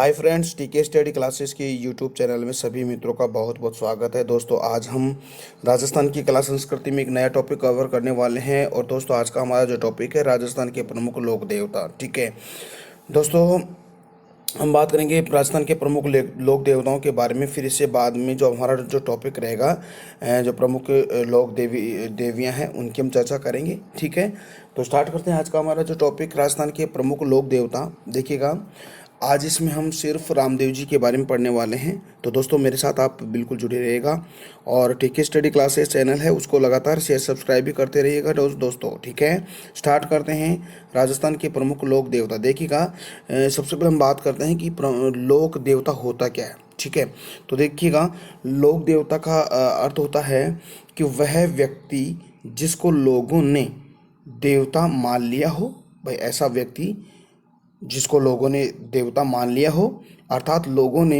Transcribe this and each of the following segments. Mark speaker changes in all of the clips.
Speaker 1: Hi friends, टीके study classes के YouTube channel में सभी मित्रों का बहुत बहुत स्वागत है। दोस्तों, आज हम राजस्थान की कला संस्कृति में एक नया टॉपिक कवर करने वाले हैं। और दोस्तों, आज का हमारा जो टॉपिक है राजस्थान के प्रमुख लोक देवता। ठीक है दोस्तों, हम बात करेंगे राजस्थान के प्रमुख लोक देवताओं के बारे में। फिर इससे बाद में जो हमारा जो टॉपिक रहेगा, जो प्रमुख लोक देवियां हैं उनकी हम चर्चा करेंगे। ठीक है, तो स्टार्ट करते हैं आज का हमारा जो टॉपिक, राजस्थान के प्रमुख लोक देवता। देखिएगा, आज इसमें हम सिर्फ रामदेव जी के बारे में पढ़ने वाले हैं। तो दोस्तों, मेरे साथ आप बिल्कुल जुड़े रहिएगा और टीके स्टडी क्लासेस चैनल है उसको लगातार शेयर सब्सक्राइब भी करते रहिएगा दोस्तों। ठीक है, स्टार्ट करते हैं राजस्थान के प्रमुख लोक देवता। देखिएगा, सबसे पहले हम बात करते हैं कि लोक देवता होता क्या है। ठीक है, तो देखिएगा, लोक देवता का अर्थ होता है कि वह व्यक्ति जिसको लोगों ने देवता मान लिया हो। भाई, ऐसा व्यक्ति जिसको लोगों ने देवता मान लिया हो, अर्थात लोगों ने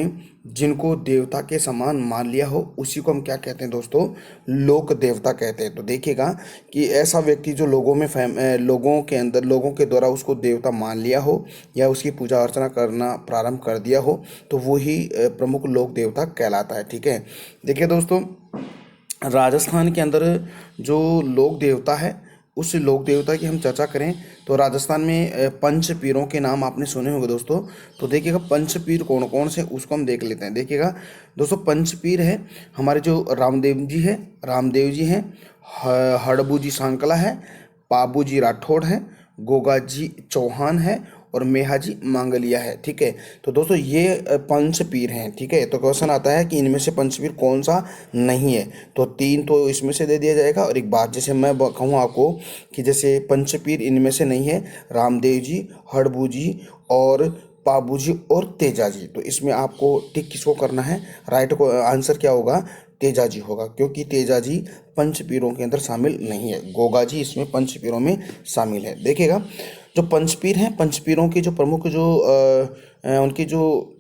Speaker 1: जिनको देवता के समान मान लिया हो, उसी को हम क्या कहते हैं दोस्तों? लोक देवता कहते हैं। तो देखिएगा कि ऐसा व्यक्ति जो लोगों के अंदर लोगों के द्वारा उसको देवता मान लिया हो या उसकी पूजा अर्चना करना प्रारंभ कर दिया हो, तो वो ही प्रमुख लोक देवता कहलाता है। ठीक है, देखिए दोस्तों, राजस्थान के अंदर जो लोक देवता है, उस लोक देवता की हम चर्चा करें तो राजस्थान में पंच पीरों के नाम आपने सुने होंगे दोस्तों। तो देखिएगा, पंच पीर कौन कौन से उसको हम देख लेते हैं। देखिएगा दोस्तों, पंच पीर है हमारे जो रामदेव जी हैं, हड़बू जी सांकला है, पाबू जी राठौड़ है, गोगा जी चौहान है और मेहा जी मांगलिया है। ठीक है, तो दोस्तों ये पंच पीर हैं। ठीक है, तो क्वेश्चन आता है कि इनमें से पंच पीर कौन सा नहीं है, तो तीन तो इसमें से दे दिया जाएगा। और एक बात, जैसे मैं कहूँ आपको कि जैसे पंच पीर इनमें से नहीं है, रामदेव जी, हड़बू जी और पाबू जी और तेजा जी, तो इसमें आपको टिक किसको करना है? राइट को आंसर क्या होगा? तेजा जी होगा, क्योंकि तेजा जी पंच पीरों के अंदर शामिल नहीं है। गोगा जी इसमें पंच पीरों में शामिल है। देखिएगा, जो पंचपीर हैं, पंचपीरों की जो प्रमुख जो उनकी जो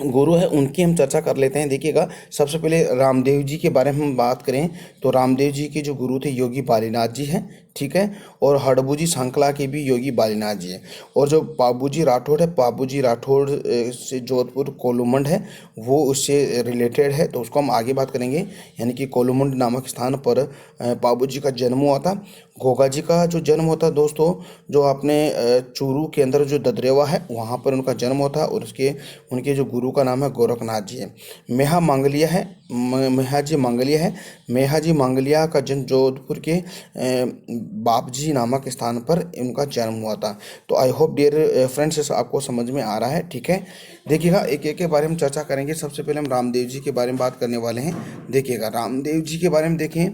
Speaker 1: गुरु है उनकी हम चर्चा कर लेते हैं। देखिएगा, सबसे पहले रामदेव जी के बारे में हम बात करें तो रामदेव जी के जो गुरु थे योगी बालीनाथ जी हैं। ठीक है, और हड़बू जी सांकला के भी योगी बालीनाथ जी हैं। और जो पाबू जी राठौड़ है, पाबू जी राठौड़ से जोधपुर कोलूमंड है, वो उससे रिलेटेड है, तो उसको हम आगे बात करेंगे। यानी कि कोलूमंड नामक स्थान पर पाबू जी का जन्म हुआ था। घोगा जी का जो जन्म होता है दोस्तों, जो अपने चूरू के अंदर जो ददरेवा है वहाँ पर उनका जन्म होता है, और उनके जो गुरु का नाम है गोरखनाथ जी है। मेहा मांगलिया है, मेहा जी मांगलिया है। मेहा जी मांगलिया का जन्म जोधपुर के बापजी नामक स्थान पर उनका जन्म हुआ था। तो आई होप डियर फ्रेंड्स आपको समझ में आ रहा है। ठीक है, देखिएगा, एक एक के बारे में चर्चा करेंगे। सबसे पहले हम रामदेव जी के बारे में बात करने वाले हैं। देखिएगा, रामदेव जी के बारे में देखें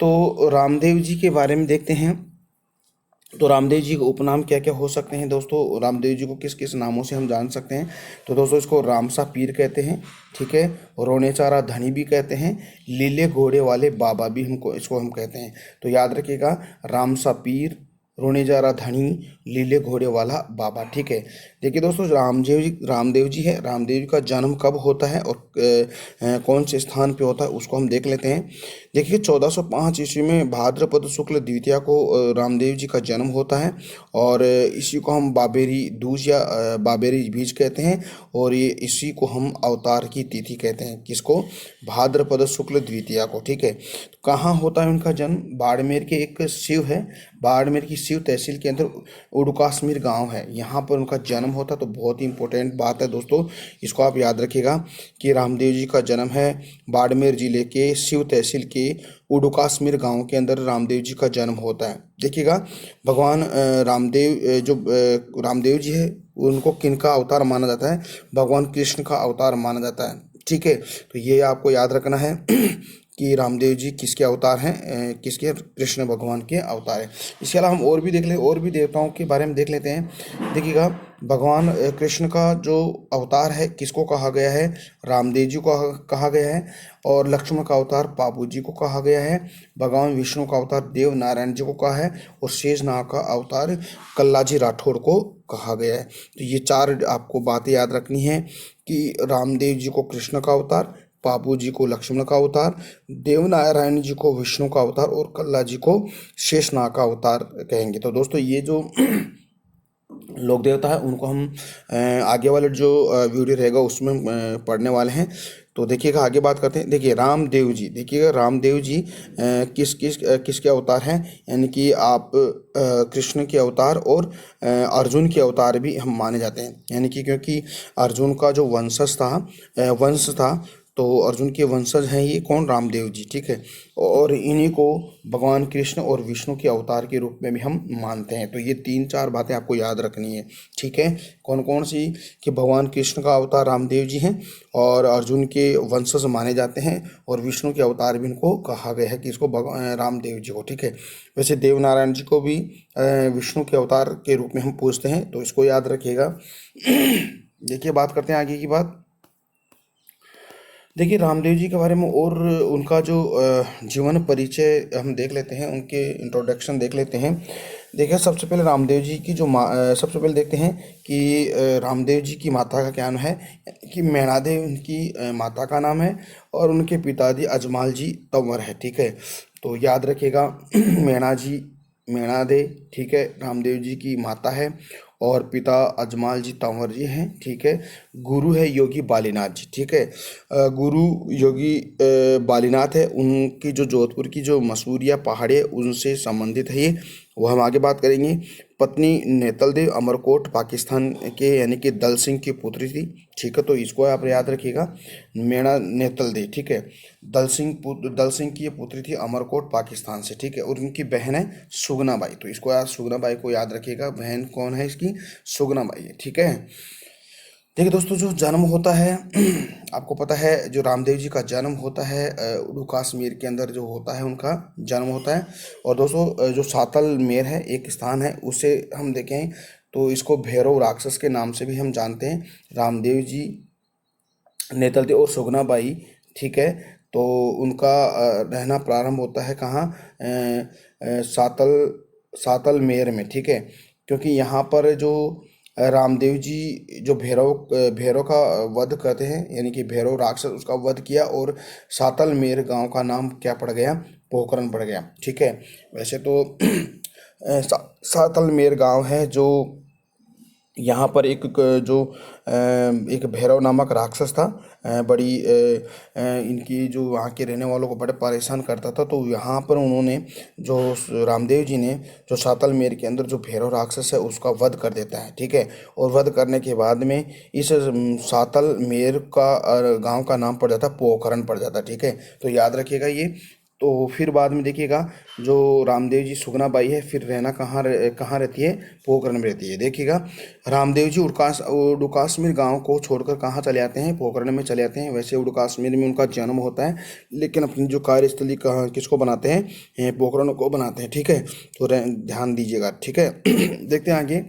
Speaker 1: तो रामदेव जी के बारे में देखते हैं। तो रामदेव जी के उपनाम क्या क्या हो सकते हैं दोस्तों? रामदेव जी को किस किस नामों से हम जान सकते हैं? तो दोस्तों, इसको रामसा पीर कहते हैं। ठीक है, रोनेचारा धनी भी कहते हैं, लीले घोड़े वाले बाबा भी इसको हम कहते हैं। तो याद रखिएगा, रामसा पीर, रोनेचारा धनी, लीले घोड़े वाला बाबा। ठीक है, देखिए दोस्तों, रामदेव जी है। रामदेव जी का जन्म कब होता है और कौन से स्थान पे होता है उसको हम देख लेते हैं। देखिए, 1405 ईस्वी में भाद्रपद शुक्ल द्वितीया को रामदेव जी का जन्म होता है, और इसी को हम बाबेरी दूज या बाबेरी बीज कहते हैं। और ये इसी को हम अवतार की तिथि कहते हैं। किसको? भाद्रपद शुक्ल द्वितीया को। ठीक है, तो कहाँ होता है उनका जन्म? बाड़मेर के एक शिव है, बाड़मेर की शिव तहसील के अंदर उड़काश्मीर गांव है, यहाँ पर उनका जन्म होता। तो बहुत ही इंपॉर्टेंट बात है दोस्तों, इसको आप याद रखिएगा कि रामदेव जी का जन्म है बाड़मेर जिले के शिव तहसील के उड़काश्मीर गांव के अंदर रामदेव जी का जन्म होता है। देखिएगा, भगवान रामदेव जी है, उनको किन का अवतार माना जाता है? भगवान कृष्ण का अवतार माना जाता है। ठीक है, तो ये आपको याद रखना है कि रामदेव जी किसके अवतार हैं? किसके? कृष्ण भगवान के अवतार हैं। इसके अलावा हम और भी देख ले, और भी देवताओं के बारे में देख लेते हैं। देखिएगा, भगवान कृष्ण का जो अवतार है किसको कहा गया है? रामदेव जी को कहा गया है। और लक्ष्मण का अवतार पाबू जी को कहा गया है। भगवान विष्णु का अवतार देव नारायण जी को कहा है, और शेषनाग का अवतार कल्लाजी राठौड़ को कहा गया है। तो ये चार आपको बातें याद रखनी है कि रामदेव जी को कृष्ण का अवतार, पापू जी को लक्ष्मण का अवतार, देवनारायण जी को विष्णु का अवतार और कल्ला जी को शेषनाग का अवतार कहेंगे। तो दोस्तों, ये जो लोक देवता है उनको हम आगे वाले जो वीडियो रहेगा उसमें पढ़ने वाले हैं। तो देखिएगा आगे बात करते हैं। देखिए रामदेव जी, देखिएगा रामदेव जी किसके अवतार हैं, यानी कि आप कृष्ण के अवतार और अर्जुन के अवतार भी हम माने जाते हैं। यानी कि क्योंकि अर्जुन का जो वंश था, तो अर्जुन के वंशज हैं ये कौन, रामदेव जी, ठीक है। और इन्हीं को भगवान कृष्ण और विष्णु के अवतार के रूप में भी हम मानते हैं। तो ये 3-4 बातें आपको याद रखनी है, ठीक है। कौन कौन सी, कि भगवान कृष्ण का अवतार रामदेव जी हैं और अर्जुन के वंशज माने जाते हैं, और विष्णु के अवतार भी इनको कहा गया है कि इसको रामदेव जी को, ठीक है। वैसे देवनारायण जी को भी विष्णु के अवतार के रूप में हम पूछते हैं, तो इसको याद रखिएगा। देखिए बात करते हैं आगे की बात। देखिए रामदेव जी के बारे में और उनका जो जीवन परिचय हम देख लेते हैं, उनके इंट्रोडक्शन देख लेते हैं। देखिए सबसे पहले रामदेव जी की जो सबसे पहले देखते हैं कि रामदेव जी की माता का क्या नाम है, कि मैणादेवी उनकी माता का नाम है, और उनके पिताजी अजमाल जी तंवर है, ठीक है। तो याद रखिएगा मैणादे, ठीक है, रामदेव जी की माता है, और पिता अजमाल जी तंवर जी हैं, ठीक है। गुरु है योगी बालीनाथ जी, ठीक है। गुरु योगी बालीनाथ है, उनकी जो जोधपुर की जो मसूरिया पहाड़ी है उनसे संबंधित है ये, वो हम आगे बात करेंगे। पत्नी नेतल देव अमरकोट पाकिस्तान के, यानी कि दल सिंह की पुत्री थी, ठीक है। तो इसको आप याद रखिएगा, मेणा नेतल देव, ठीक है। दल सिंह की ये पुत्री थी अमरकोट पाकिस्तान से, ठीक है। और उनकी बहन है सुगना बाई, तो इसको सुगना बाई को याद रखिएगा। बहन कौन है इसकी, सुगना बाई है, ठीक है। देखिए दोस्तों जो जन्म होता है आपको पता है, जो रामदेव जी का जन्म होता है उड़ू कश्मीर के अंदर जो होता है उनका जन्म होता है। और दोस्तों जो सातल मेर है एक स्थान है, उसे हम देखें तो इसको भैरव राक्षस के नाम से भी हम जानते हैं। रामदेव जी, नेतल देव और सुगना बाई, ठीक है। तो उनका रहना प्रारंभ होता है कहाँ, सातल मेर में, ठीक है। क्योंकि यहाँ पर जो रामदेव जी जो भैरव का वध करते हैं, यानी कि भैरव राक्षस उसका वध किया, और सातल मेर गांव का नाम क्या पड़ गया, पोखरण पड़ गया, ठीक है। वैसे तो सातल मेर गांव है जो, यहाँ पर एक भैरव नामक राक्षस था, इनकी जो वहाँ के रहने वालों को बड़े परेशान करता था। तो यहाँ पर उन्होंने जो रामदेव जी ने जो सातल मेर के अंदर जो भैरव राक्षस है उसका वध कर देता है, ठीक है। और वध करने के बाद में इस सातल मेर का गांव का नाम पड़ जाता, पोखरण पड़ जाता, ठीक है। तो याद रखिएगा ये। तो फिर बाद में देखिएगा जो रामदेव जी सुगना बाई है, फिर रहना कहाँ रहती है, पोखरण में रहती है। देखिएगा रामदेव जी उड़ू कश्मीर गाँव को छोड़कर कहाँ चले आते हैं, पोखरण में चले आते हैं। वैसे उड़ू कश्मीर में उनका जन्म होता है, लेकिन अपनी जो कार्यस्थली कहाँ किसको बनाते हैं, पोखरण को बनाते हैं, ठीक है। तो ध्यान दीजिएगा, ठीक है। देखते हैं आगे।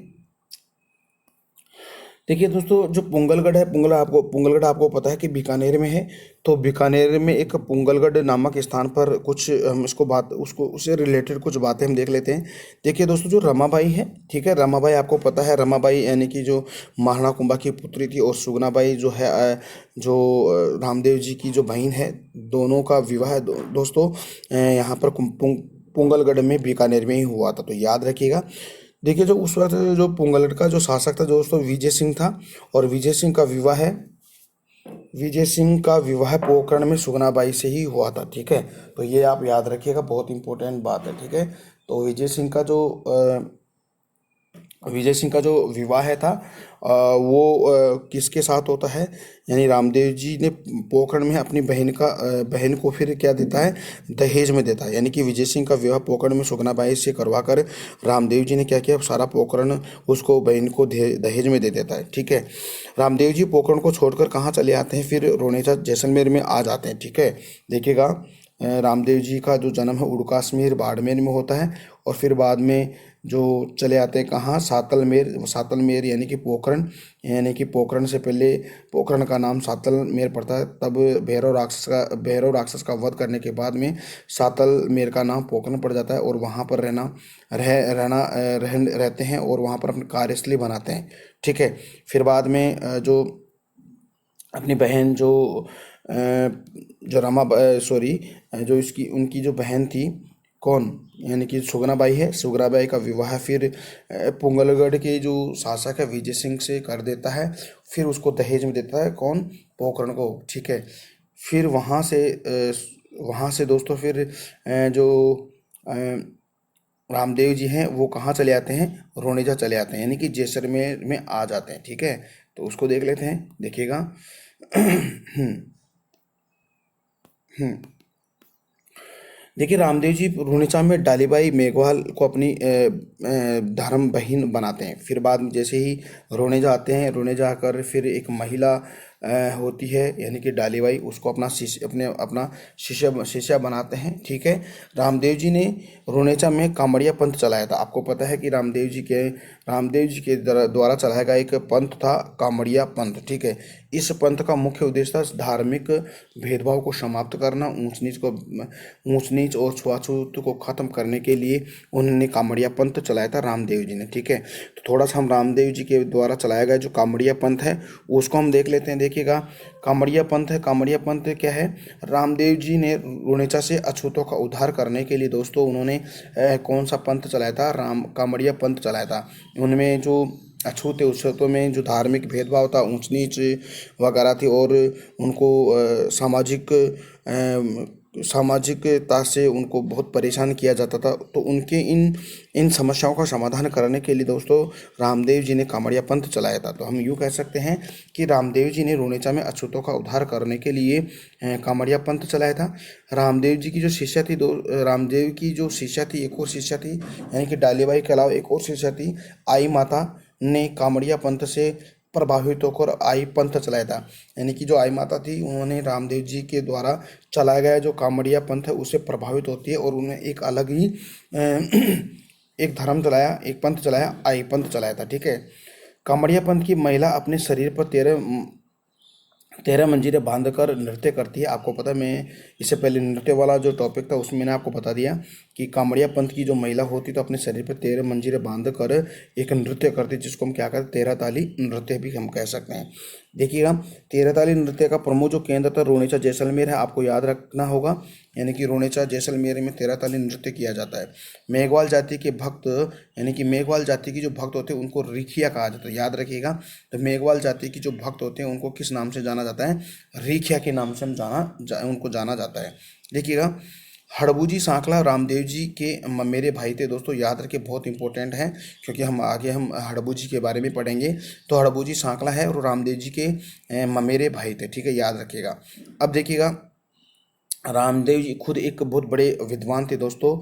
Speaker 1: देखिए दोस्तों जो पुंगलगढ़ है, पुंगलगढ़ आपको पता है कि बीकानेर में है। तो बीकानेर में एक पुंगलगढ़ नामक स्थान पर कुछ हम इसको बात उसको उससे रिलेटेड कुछ बातें हम देख लेते हैं। देखिए दोस्तों जो रमाबाई है, ठीक है, रमाबाई आपको पता है, रमाबाई यानी कि जो महाराणा कुंभा की पुत्री थी, और सुगनाबाई जो है रामदेव जी की जो बहन है, दोनों का विवाह दोस्तों यहाँ पर पुंगलगढ़ में बीकानेर में ही हुआ था, तो याद रखिएगा। देखिए जो उस वक्त जो पुंगलगढ़ का जो शासक था दोस्तों विजय सिंह था, और विजय सिंह का विवाह पोखरण में सुगनाबाई से ही हुआ था, ठीक है। तो ये आप याद रखिएगा, बहुत इंपॉर्टेंट बात है, ठीक है। तो विजय सिंह का जो विवाह था वो किसके साथ होता है, यानी रामदेव जी ने पोखरण में अपनी बहन को फिर क्या देता है, दहेज में देता है। यानी कि विजय सिंह का विवाह पोखरण में सुगनाबाई से करवा कर रामदेव जी ने क्या किया, सारा पोखरण उसको बहन को दहेज में दे देता है, ठीक है। रामदेव जी पोखरण को छोड़कर कहाँ चले आते हैं, फिर रोनेचा जैसलमेर में आ जाते हैं, ठीक है। देखिएगा रामदेव जी का जो जन्म है उड़ू कश्मीर बाड़मेर में होता है, और फिर बाद में जो चले आते हैं कहाँ, सातल मेर यानी कि पोखरण से पहले पोखरण का नाम सातल मेर पड़ता है। तब भैरव राक्षस का वध करने के बाद में सातल मेर का नाम पोखरण पड़ जाता है, और वहाँ पर रहते हैं, और वहाँ पर अपनी कार्यस्थली बनाते हैं, ठीक है। फिर बाद में जो अपनी बहन जो रमा सॉरी जो इसकी उनकी जो बहन थी, कौन, यानी कि सुगनाबाई है, सुगनाबाई का विवाह फिर पुंगलगढ़ के जो शासक है विजय सिंह से कर देता है। फिर उसको दहेज में देता है कौन, पोखरण को, ठीक है। फिर वहाँ से दोस्तों फिर जो अ, रामदेव जी हैं वो कहाँ चले आते हैं, रोनेजा चले आते हैं, यानी कि जैसलमेर में आ जाते हैं, ठीक है। तो उसको देख लेते हैं, देखिएगा। देखिए, रामदेव जी रूणेचा में डालीबाई मेघवाल को अपनी धर्म बहन बनाते हैं। फिर बाद में जैसे ही रोनेजा आते हैं, रोनेजा आकर फिर एक महिला होती है, यानी कि डालीबाई, उसको अपना शिष्य बनाते हैं, ठीक है। रामदेव जी ने रोनेचा में कामड़िया पंथ चलाया था। आपको पता है कि रामदेव जी के द्वारा चलाया गया एक पंथ था कामड़िया पंथ, ठीक है। इस पंथ का मुख्य उद्देश्य था धार्मिक भेदभाव को समाप्त करना, ऊंच नीच और छुआछूत को खत्म करने के लिए उन्होंने कामड़िया पंथ चलाया था रामदेव जी ने, ठीक है। तो थोड़ा सा हम रामदेव जी के द्वारा चलाया गया जो कामड़िया पंथ है उसको हम देख लेते हैं। देखिएगा, कामड़िया पंथ है, कामड़िया पंथ क्या है, रामदेव जी ने रुणेचा से अछूतों का उद्धार करने के लिए दोस्तों उन्होंने कौन सा पंथ चलाया था, राम कामड़िया पंथ चलाया था। उनमें जो अछूते उत्सवों में जो धार्मिक भेदभाव था, ऊंच नीच वगैरह थी, और उनको सामाजिकता से उनको बहुत परेशान किया जाता था। तो उनके इन इन समस्याओं का समाधान करने के लिए दोस्तों रामदेव जी ने कामड़िया पंथ चलाया था। तो हम यूँ कह सकते हैं कि रामदेव जी ने रुणेचा में अछूतों का उद्धार करने के लिए कामड़िया पंथ चलाया था। रामदेव जी की जो शिष्या थी, रामदेव की जो शिष्या थी, एक और शिष्या थी, यानी कि डालीबाई के अलावा एक और शिष्या थी, आई माता ने कामड़िया पंथ से प्रभावित होकर आई पंथ चलाया था। यानी कि जो आई माता थी उन्होंने रामदेव जी के द्वारा चलाया गया जो कामड़िया पंथ है उससे प्रभावित होती है, और उन्हें एक अलग ही एक धर्म चलाया, एक पंथ चलाया, आई पंथ चलाया था, ठीक है। कामड़िया पंथ की महिला अपने शरीर पर 13 मंजीरें बांधकर नृत्य करती है। आपको पता है, मैं इससे पहले नृत्य वाला जो टॉपिक था उसमें मैंने आपको बता दिया कि कामड़िया पंथ की जो महिला होती तो अपने शरीर पर 13 मंजीरें बांध कर एक नृत्य करती, जिसको हम क्या कहते हैं, 13 ताली नृत्य भी हम कह सकते हैं। देखिएगा, 13 ताली नृत्य का प्रमुख जो केंद्र था रोनेचा जैसलमेर है, आपको याद रखना होगा, यानी कि रोनेचा जैसलमेर में 13 ताली नृत्य किया जाता है। मेघवाल जाति के भक्त, यानी कि मेघवाल जाति की जो भक्त होते हैं उनको रिखिया कहा जाता है, याद रखिएगा। तो मेघवाल जाति की जो भक्त होते हैं उनको किस नाम से जाना जाता है, रिखिया के नाम से उनको जाना जाता है। देखिएगा, हड़बूजी सांकला रामदेव जी के मेरे भाई थे दोस्तों, याद रखिए, बहुत इंपॉर्टेंट है, क्योंकि हम आगे हड़बूजी के बारे में पढ़ेंगे। तो हड़बूजी सांकला है और रामदेव जी के मेरे भाई थे, ठीक है, याद रखिएगा। अब देखिएगा, रामदेव जी खुद एक बहुत बड़े विद्वान थे दोस्तों।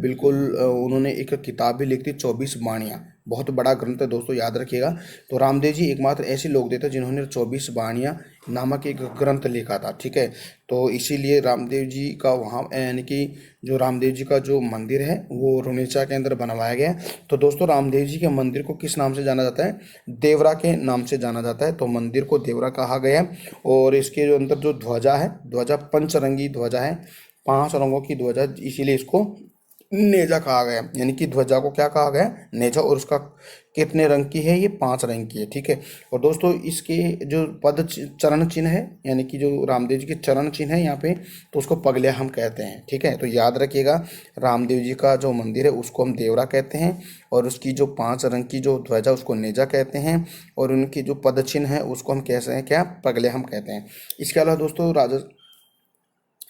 Speaker 1: बिल्कुल, उन्होंने एक किताब भी लिखी थी 24 बाणियाँ, बहुत बड़ा ग्रंथ है दोस्तों, याद रखिएगा। तो रामदेव जी एकमात्र ऐसे लोग थे जिन्होंने 24 बाणियाँ नामक एक ग्रंथ लिखा था, ठीक है। तो इसीलिए रामदेव जी का वहाँ, यानी कि जो रामदेव जी का जो मंदिर है वो रुनेचा के अंदर बनवाया गया है। तो दोस्तों रामदेव जी के मंदिर को किस नाम से जाना जाता है, देवरा के नाम से जाना जाता है। तो मंदिर को देवरा कहा गया है। और इसके जो अंदर जो ध्वजा है, ध्वजा पंचरंगी ध्वजा है, 5 रंगों की ध्वजा, इसीलिए इसको नेजा कहा गया, यानी कि ध्वजा को क्या कहा गया, नेजा। और उसका कितने रंग की है, ये 5 रंग की है, ठीक है। और दोस्तों इसके जो चरण चिन्ह है, यानी कि जो रामदेव जी के चरण चिन्ह है यहाँ पे, तो उसको पगलिया हम कहते हैं, ठीक है। तो याद रखिएगा, रामदेव जी का जो मंदिर है उसको हम देवरा कहते हैं, और उसकी जो 5 रंग की जो ध्वजा उसको नेजा कहते हैं, और उनकी जो पद चिन्ह है उसको हम कहते हैं क्या, पगलिया हम कहते हैं। इसके अलावा दोस्तों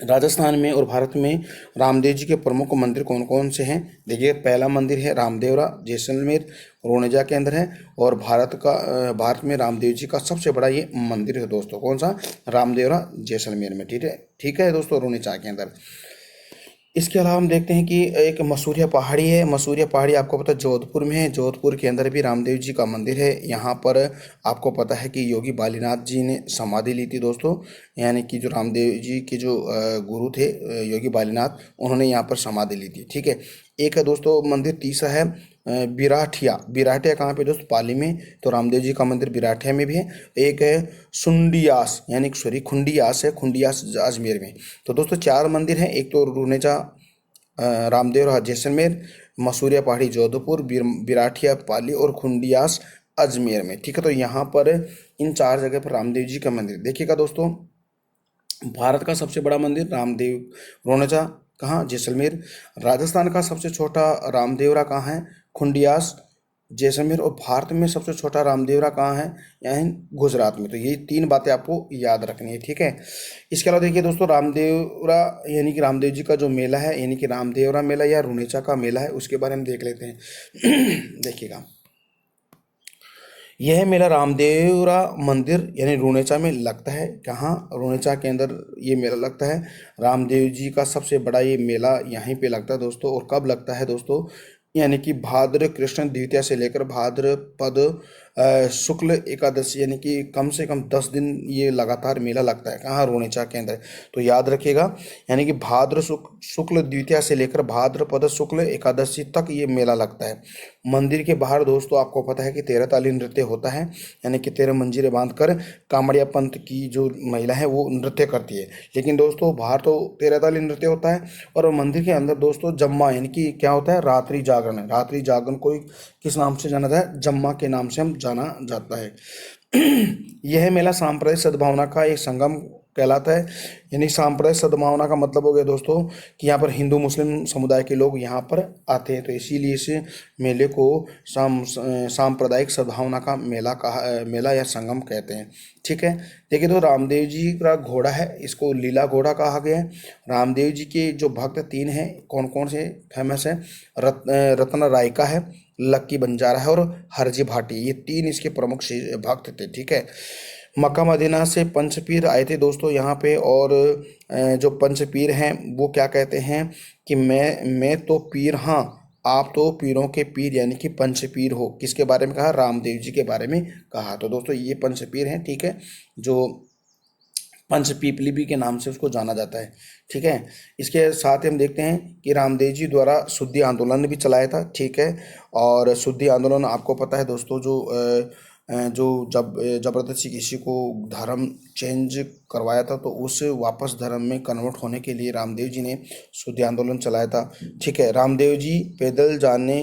Speaker 1: राजस्थान में और भारत में रामदेव जी के प्रमुख मंदिर कौन कौन से हैं। देखिए, पहला मंदिर है रामदेवरा जैसलमेर रोनेजा के अंदर है, और भारत में रामदेव जी का सबसे बड़ा ये मंदिर है दोस्तों, कौन सा, रामदेवरा जैसलमेर में, ठीक है दोस्तों, रोनेजा के अंदर। इसके अलावा हम देखते हैं कि एक मसूरिया पहाड़ी है। मसूरिया पहाड़ी आपको पता है जोधपुर में है। जोधपुर के अंदर भी रामदेव जी का मंदिर है। यहाँ पर आपको पता है कि योगी बालीनाथ जी ने समाधि ली थी दोस्तों, यानी कि जो रामदेव जी के जो गुरु थे योगी बालीनाथ, उन्होंने यहाँ पर समाधि ली थी, ठीक है। एक है दोस्तों मंदिर, तीसरा है बिराठिया। बिराठिया कहाँ पे दोस्तों, पाली में। तो रामदेव जी का मंदिर बिराठिया में भी है। एक है सुंडियास, यानी सॉरी खुंडियास है, खुंडियास अजमेर में। तो दोस्तों 4 मंदिर हैं, एक तो रूनेजा रामदेव जैसलमेर, मसूरिया पहाड़ी जोधपुर, बिराठिया पाली, और खुंडियास अजमेर में, ठीक है। तो यहाँ पर इन 4 जगह पर रामदेव जी का मंदिर। देखिएगा दोस्तों, भारत का सबसे बड़ा मंदिर रामदेव रोनेचा कहाँ? जैसलमेर। राजस्थान का सबसे छोटा रामदेवरा कहाँ है? खुंडियास, जैसलमेर। और भारत में सबसे छोटा रामदेवरा कहाँ है? यहाँ गुजरात में। तो ये 3 बातें आपको याद रखनी है, ठीक है। इसके अलावा देखिए दोस्तों, रामदेवरा यानी कि रामदेव जी का जो मेला है, यानी कि रामदेवरा मेला या रुनेचा का मेला है, उसके बारे में देख लेते हैं। देखिएगा, यह मेला रामदेवरा मंदिर यानी रुनेचा में लगता है। कहाँ? रुनेचा के अंदर ये मेला लगता है। रामदेव जी का सबसे बड़ा ये मेला यहीं पे लगता है दोस्तों। और कब लगता है दोस्तों? यानी कि भाद्र कृष्ण द्वितीया से लेकर भाद्रपद शुक्ल एकादशी, यानी कि कम से कम 10 दिन ये लगातार मेला लगता है। कहाँ? रुनेचा के अंदर। तो याद रखिएगा, यानी कि भाद्र शुक्ल द्वितीया से लेकर भाद्रपद शुक्ल एकादशी तक ये मेला लगता है। मंदिर के बाहर दोस्तों आपको पता है कि 13 ताली नृत्य होता है, यानी कि 13 मंजीरें बांधकर कांवड़िया पंथ की जो महिला है वो नृत्य करती है। लेकिन दोस्तों बाहर तो 13 ताली नृत्य होता है, और मंदिर के अंदर दोस्तों जम्मा यानी कि क्या होता है? रात्रि जागरण है। रात्रि जागरण को किस नाम से जाना जाता है? जम्मा के नाम से हम जाना जाता है। यह मेला सांप्रदायिक सद्भावना का एक संगम कहलाता है। यानी सांप्रदायिक सद्भावना का मतलब हो गया दोस्तों कि यहाँ पर हिंदू मुस्लिम समुदाय के लोग यहाँ पर आते हैं, तो इसीलिए इस मेले को सांप्रदायिक सद्भावना का मेला या संगम कहते हैं, ठीक है। देखिए तो रामदेव जी का घोड़ा है, इसको लीला घोड़ा कहा गया है। रामदेव जी के जो भक्त 3 हैं, कौन कौन से फेमस है? रत्न रायका है, लक्की बंजारा है और हरजी भाटी, ये 3 इसके प्रमुख भक्त थे, ठीक है। मक्का मदीना से पंचपीर आए थे दोस्तों यहाँ पे। और जो पंचपीर हैं वो क्या कहते हैं कि मैं तो पीर, हाँ आप तो पीरों के पीर, यानी कि पंचपीर हो। किसके बारे में कहा? रामदेव जी के बारे में कहा। तो दोस्तों ये पंचपीर हैं, ठीक है, जो पंचपीपली भी के नाम से उसको जाना जाता है, ठीक है। इसके साथ ही हम देखते हैं कि रामदेव जी द्वारा शुद्धि आंदोलन भी चलाया था, ठीक है। और शुद्धि आंदोलन आपको पता है दोस्तों, जो जब जबरदस्ती किसी को धर्म चेंज करवाया था, तो उस वापस धर्म में कन्वर्ट होने के लिए रामदेव जी ने शुद्धि आंदोलन चलाया था, ठीक है। रामदेव जी पैदल जाने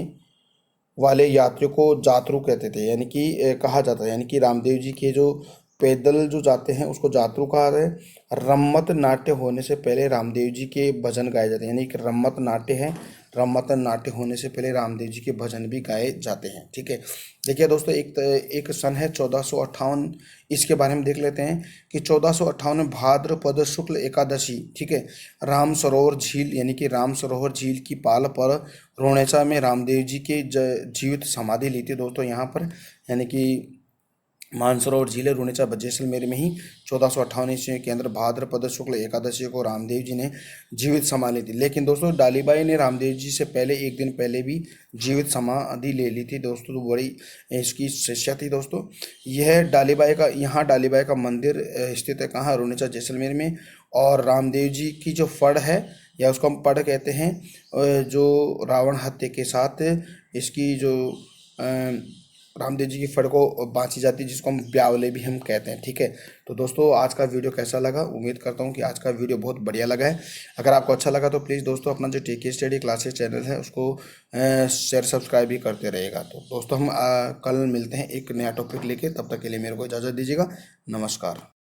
Speaker 1: वाले यात्रियों को जातरू कहते थे, यानी कि कहा जाता है, यानी कि रामदेव जी के जो पैदल जो जाते हैं उसको जातरू कहा है। रम्मत नाट्य होने से पहले रामदेव जी के भजन गाए जाते हैं, यानी कि रम्मत नाट्य है, रम्मत नाट्य होने से पहले रामदेव जी के भजन भी गाए जाते हैं, ठीक है। देखिए दोस्तों, एक सन है 1458, इसके बारे में देख लेते हैं कि 1458 में भाद्रपद शुक्ल एकादशी, ठीक है, राम सरोवर झील यानी कि राम सरोवर झील की पाल पर रोनेचा में रामदेव जी के जीवित समाधि ली थी दोस्तों यहाँ पर, यानी कि मानसरोवर झील रुनेचा जैसलमेर में ही 1458 ईस्वी के अंदर भाद्रपद शुक्ल एकादशी को रामदेव जी ने जीवित समाधि ली थी। लेकिन दोस्तों डालीबाई ने रामदेव जी से पहले एक दिन पहले भी जीवित समाधि ले ली थी दोस्तों, तो बड़ी इसकी शिष्या थी दोस्तों। यह डालीबाई का मंदिर स्थित है कहाँ? रुनेचा जैसलमेर में। और रामदेव जी की जो फड़ है, या उसको हम पड़ कहते हैं, जो रावण हत्या के साथ इसकी जो रामदेव जी की फड़ को बाँची जाती है, जिसको हम ब्यावले भी हम कहते हैं, ठीक है। तो दोस्तों आज का वीडियो कैसा लगा? उम्मीद करता हूँ कि आज का वीडियो बहुत बढ़िया लगा है। अगर आपको अच्छा लगा तो प्लीज़ दोस्तों अपना जो टीके स्टडी क्लासेस चैनल है उसको शेयर सब्सक्राइब भी करते रहेगा। तो दोस्तों हम कल मिलते हैं एक नया टॉपिक लेके, तब तक के लिए मेरे को इजाज़त दीजिएगा। नमस्कार।